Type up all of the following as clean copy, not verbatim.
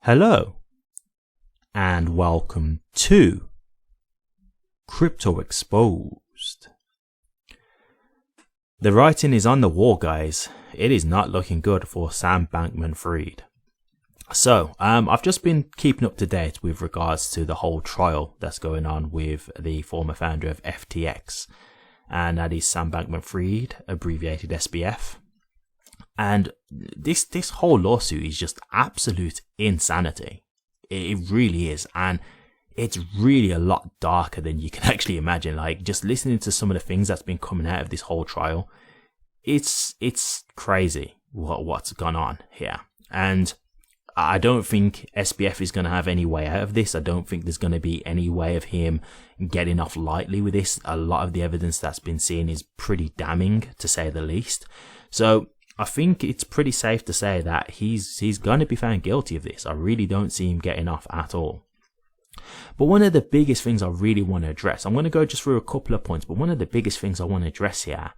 Hello and welcome to Crypto Exposed. The writing is on the wall, guys. It is not looking good for Sam Bankman-Fried. So, I've just been keeping up to date with regards to the whole trial that's going on with the former founder of FTX, and that is Sam Bankman-Fried, abbreviated SBF. And this whole lawsuit is just absolute insanity. It really is, and it's really a lot darker than you can actually imagine. Like, just listening to some of the things that's been coming out of this whole trial, it's crazy what's gone on here. And I don't think SBF is going to have any way out of this. I don't think there's going to be any way of him getting off lightly with this. A lot of the evidence that's been seen is pretty damning, to say the least. So I think it's pretty safe to say that he's going to be found guilty of this. I really don't see him getting off at all. But one of the biggest things I really want to address, I'm going to go just through a couple of points, but one of the biggest things I want to address here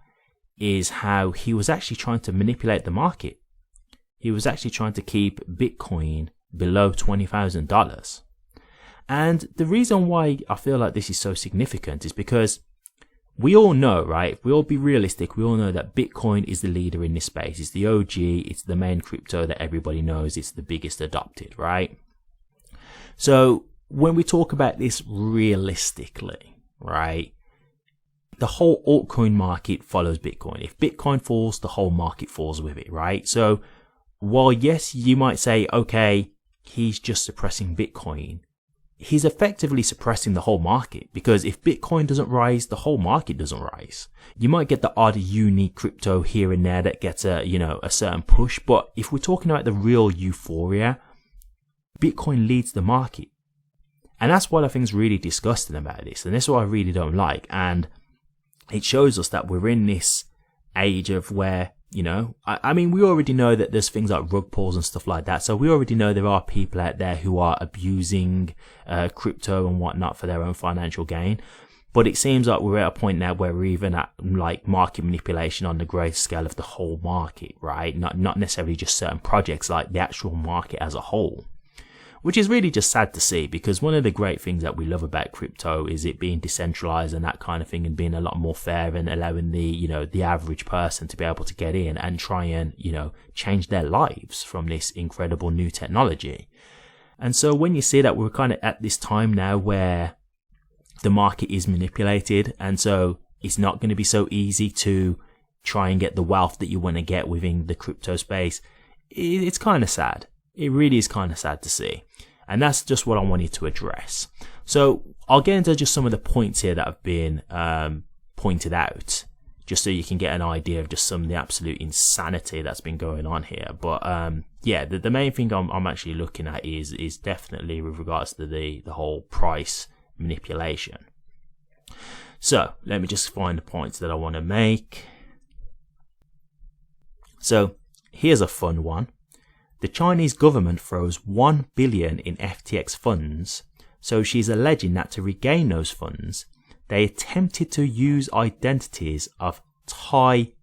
is how he was actually trying to manipulate the market. He was actually trying to keep Bitcoin below $20,000. And the reason why I feel like this is so significant is because we all know, right? If we all be realistic, we all know that Bitcoin is the leader in this space. It's the OG, it's the main crypto that everybody knows, it's the biggest adopted, right? So when we talk about this realistically, right, the whole altcoin market follows Bitcoin. If Bitcoin falls, the whole market falls with it, right? So while yes, you might say, okay, he's just suppressing Bitcoin, he's effectively suppressing the whole market, because if Bitcoin doesn't rise, the whole market doesn't rise. You might get the odd unique crypto here and there that gets a certain push, but if we're talking about the real euphoria, Bitcoin leads the market. And that's what I think is really disgusting about this, and this is what I really don't like. And it shows us that we're in this age of where, I mean, we already know that there's things like rug pulls and stuff like that. So we already know there are people out there who are abusing crypto and whatnot for their own financial gain. But it seems like we're at a point now where we're even at like market manipulation on the great scale of the whole market, right? Not necessarily just certain projects, like the actual market as a whole. Which is really just sad to see, because one of the great things that we love about crypto is it being decentralized and that kind of thing, and being a lot more fair and allowing the average person to be able to get in and try and, change their lives from this incredible new technology. And so when you see that we're kind of at this time now where the market is manipulated, and so it's not going to be so easy to try and get the wealth that you want to get within the crypto space, it's kind of sad. It really is kind of sad to see. And that's just what I wanted to address. So I'll get into just some of the points here that have been pointed out, just so you can get an idea of just some of the absolute insanity that's been going on here. But the main thing I'm actually looking at is definitely with regards to the whole price manipulation. So let me just find the points that I want to make. So here's a fun one. The Chinese government froze 1 billion in FTX funds, so she's alleging that to regain those funds, they attempted to use identities of Thai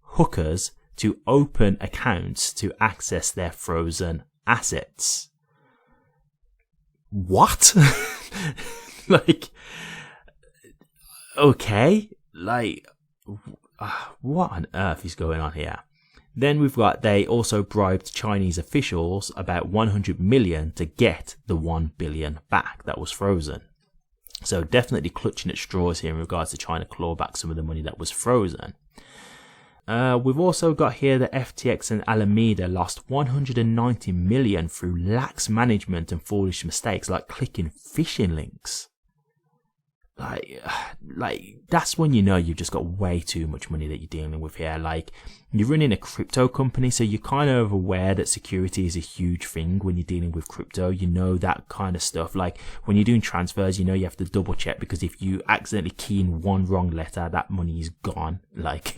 hookers to open accounts to access their frozen assets. What? Okay, what on earth is going on here? Then we've got, they also bribed Chinese officials about 100 million to get the 1 billion back that was frozen. So definitely clutching at straws here in regards to trying to claw back some of the money that was frozen. We've also got here that FTX and Alameda lost 190 million through lax management and foolish mistakes like clicking phishing links. Like that's when you know you've just got way too much money that you're dealing with here. Like, you're running a crypto company, so you're kind of aware that security is a huge thing when you're dealing with crypto. You know that kind of stuff. Like, when you're doing transfers, you have to double check, because if you accidentally key in one wrong letter, that money is gone. Like,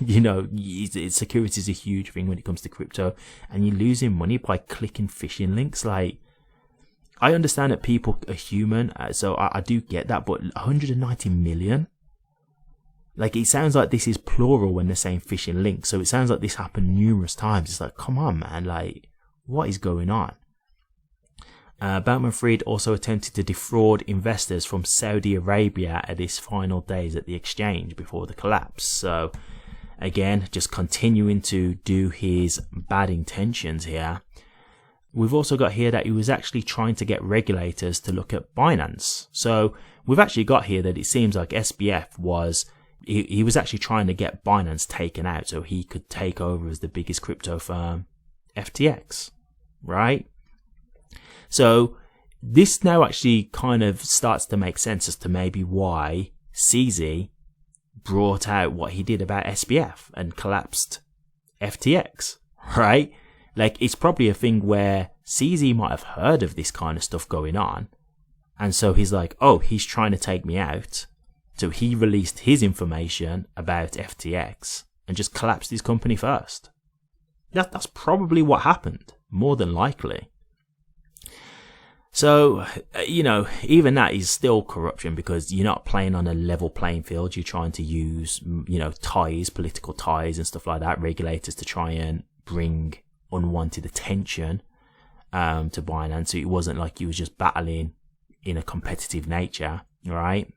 security is a huge thing when it comes to crypto, and you're losing money by clicking phishing links. Like, I understand that people are human, so I do get that, but 190 million? Like, it sounds like this is plural when they're saying phishing links, so it sounds like this happened numerous times. It's like, come on, man, like, what is going on? Bankman-Fried also attempted to defraud investors from Saudi Arabia at his final days at the exchange before the collapse. So again, just continuing to do his bad intentions here. We've also got here that he was actually trying to get regulators to look at Binance. So we've actually got here that it seems like SBF was, he was actually trying to get Binance taken out so he could take over as the biggest crypto firm, FTX, right? So this now actually kind of starts to make sense as to maybe why CZ brought out what he did about SBF and collapsed FTX, right? Like, it's probably a thing where CZ might have heard of this kind of stuff going on. And so he's like, oh, he's trying to take me out. So he released his information about FTX and just collapsed his company first. That's probably what happened, more than likely. So, you know, even that is still corruption because you're not playing on a level playing field. You're trying to use, you know, ties, political ties and stuff like that, regulators to try and bring unwanted attention to Binance. So it wasn't like you was just battling in a competitive nature, right?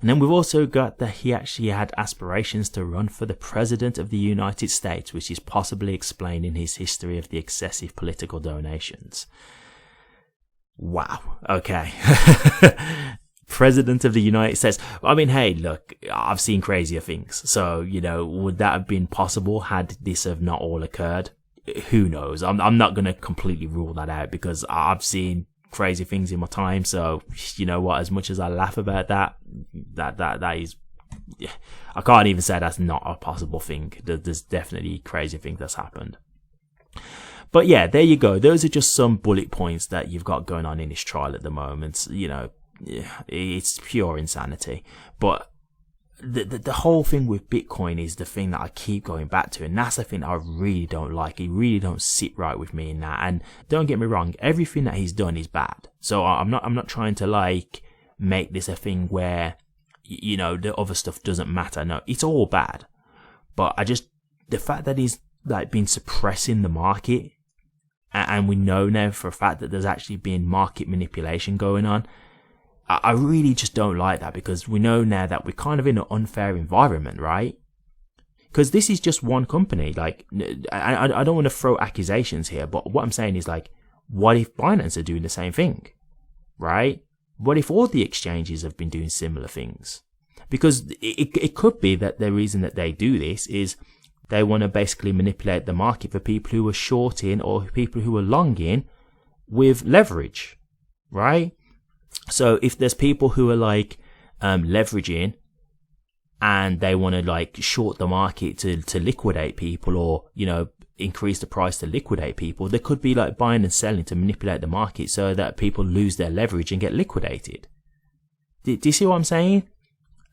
And then we've also got that he actually had aspirations to run for the president of the United States, which is possibly explained in his history of the excessive political donations. Wow. Okay. President of the United States. I mean, hey, look, I've seen crazier things. So, you know, would that have been possible had this have not all occurred? Who knows? I'm not going to completely rule that out because I've seen crazy things in my time. So, you know what, as much as I laugh about that is, yeah, I can't even say that's not a possible thing. There's definitely crazy things that's happened. But yeah, there you go. Those are just some bullet points that you've got going on in this trial at the moment. You know, it's pure insanity. But the whole thing with Bitcoin is the thing that I keep going back to, and that's the thing that I really don't like. It really don't sit right with me in that. And don't get me wrong, everything that he's done is bad. So I'm not trying to like make this a thing where, you know, the other stuff doesn't matter. No, it's all bad. But the fact that he's like been suppressing the market, and we know now for a fact that there's actually been market manipulation going on, I really just don't like that, because we know now that we're kind of in an unfair environment, right? Because this is just one company. Like, I don't want to throw accusations here, but what I'm saying is, like, what if Binance are doing the same thing, right? What if all the exchanges have been doing similar things? Because it could be that the reason that they do this is they want to basically manipulate the market for people who are shorting or people who are longing with leverage, right? So if there's people who are like leveraging and they want to like short the market to liquidate people, or, you know, increase the price to liquidate people, they could be like buying and selling to manipulate the market so that people lose their leverage and get liquidated. Do you see what I'm saying?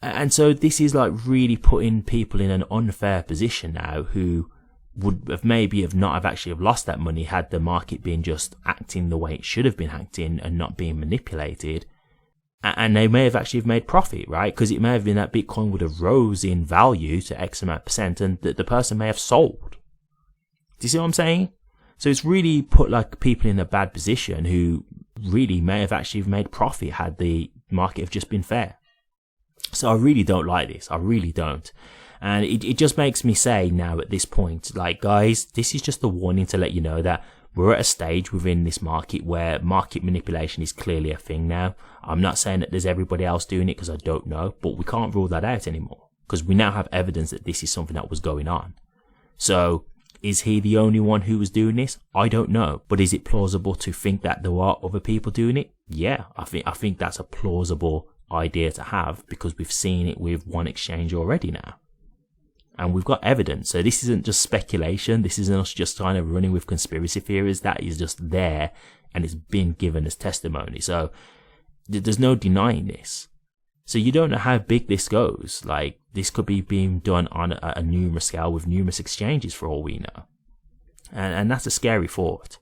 And so this is like really putting people in an unfair position now, who would have not actually lost that money had the market been just acting the way it should have been acting and not being manipulated. And they may have actually made profit, right? Because it may have been that Bitcoin would have rose in value to X amount percent, and that the person may have sold. Do you see what I'm saying? So it's really put like people in a bad position who really may have actually made profit had the market have just been fair. So I really don't like this. I really don't. And it just makes me say now at this point, like, guys, this is just a warning to let you know that we're at a stage within this market where market manipulation is clearly a thing now. I'm not saying that there's everybody else doing it, because I don't know, but we can't rule that out anymore, because we now have evidence that this is something that was going on. So is he the only one who was doing this? I don't know. But is it plausible to think that there are other people doing it? Yeah, I think that's a plausible idea to have, because we've seen it with one exchange already now. And we've got evidence. So this isn't just speculation. This isn't us just kind of running with conspiracy theories. That is just there, and it's been given as testimony. So there's no denying this. So you don't know how big this goes. Like, this could be being done on a numerous scale with numerous exchanges for all we know. And that's a scary thought.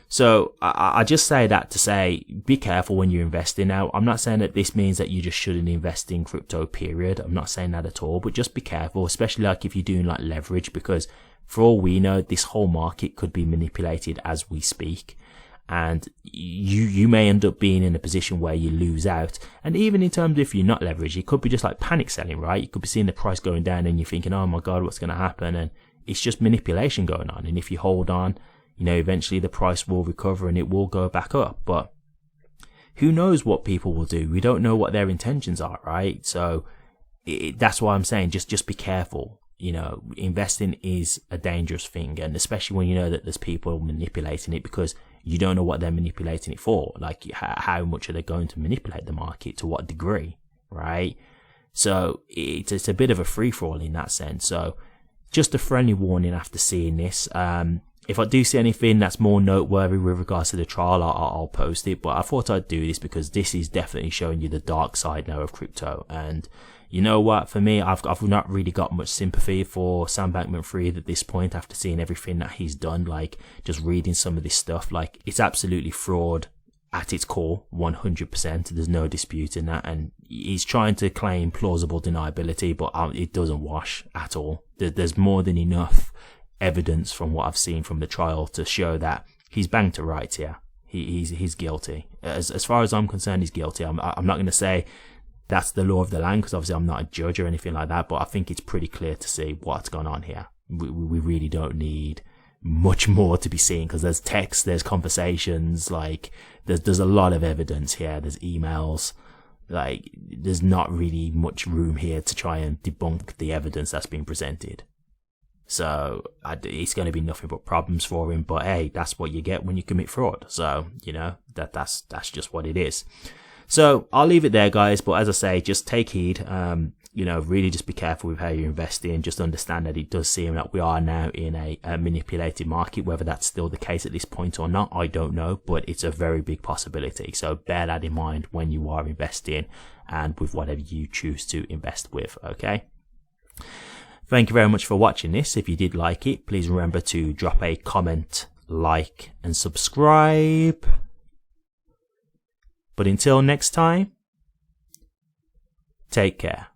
So I just say that to say, be careful when you're investing. Now, I'm not saying that this means that you just shouldn't invest in crypto, period. I'm not saying that at all, but just be careful, especially like if you're doing like leverage, because for all we know, this whole market could be manipulated as we speak. and you may end up being in a position where you lose out. And even in terms of if you're not leveraged, it could be just like panic selling, right? You could be seeing the price going down and you're thinking, oh my god, what's going to happen? And it's just manipulation going on. And if you hold on, you know, eventually the price will recover and it will go back up. But who knows what people will do? We don't know what their intentions are, right? So that's why I'm saying just be careful. You know, investing is a dangerous thing, and especially when you know that there's people manipulating it, because you don't know what they're manipulating it for. Like, how much are they going to manipulate the market, to what degree, right? So it's a bit of a free-for-all in that sense. So just a friendly warning after seeing this. If I do see anything that's more noteworthy with regards to the trial, I'll post it. But I thought I'd do this because this is definitely showing you the dark side now of crypto. And you know what? For me, I've not really got much sympathy for Sam Bankman-Fried at this point after seeing everything that he's done. Like, just reading some of this stuff, like, it's absolutely fraud at its core, 100%. There's no disputing that. And he's trying to claim plausible deniability, but it doesn't wash at all. There's more than enough evidence from what I've seen from the trial to show that he's banged to rights here. He's guilty. As far as I'm concerned, he's guilty. I'm not going to say that's the law of the land, because obviously I'm not a judge or anything like that, but I think it's pretty clear to see what's gone on here. We really don't need much more to be seen, because there's text, there's conversations, like there's a lot of evidence here. There's emails. Like, there's not really much room here to try and debunk the evidence that's been presented. So it's going to be nothing but problems for him. But hey, that's what you get when you commit fraud. So, you know, that's just what it is. So I'll leave it there, guys. But as I say, just take heed. You know, really just be careful with how you invest in. Just understand that it does seem that we are now in a manipulated market. Whether that's still the case at this point or not, I don't know. But it's a very big possibility. So bear that in mind when you are investing and with whatever you choose to invest with. Okay. Thank you very much for watching this. If you did like it, please remember to drop a comment, like, and subscribe. But until next time, take care.